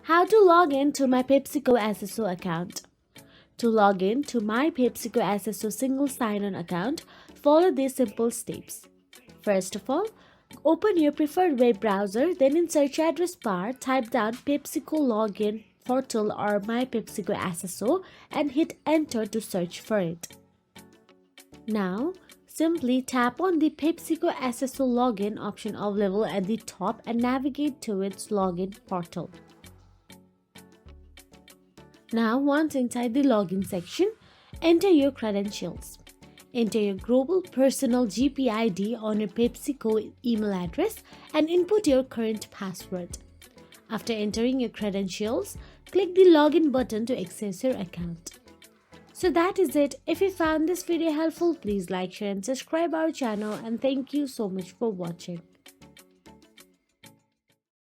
How to log in to My Pepsico Sso account. To log in to My Pepsico Sso single sign-on account, follow these simple steps. First of all, open your preferred web browser, then in search address bar, type down Pepsico Login Portal or My Pepsico Sso and hit enter to search for it. Now, simply tap on the Pepsico Sso login option available at the top and navigate to its login portal. Now, once inside the login section, enter your credentials. Enter your global personal GPID on your PepsiCo email address and input your current password. After entering your credentials, click the login button to access your account. So that is it. If you found this video helpful, please like, share and subscribe our channel, and thank you so much for watching.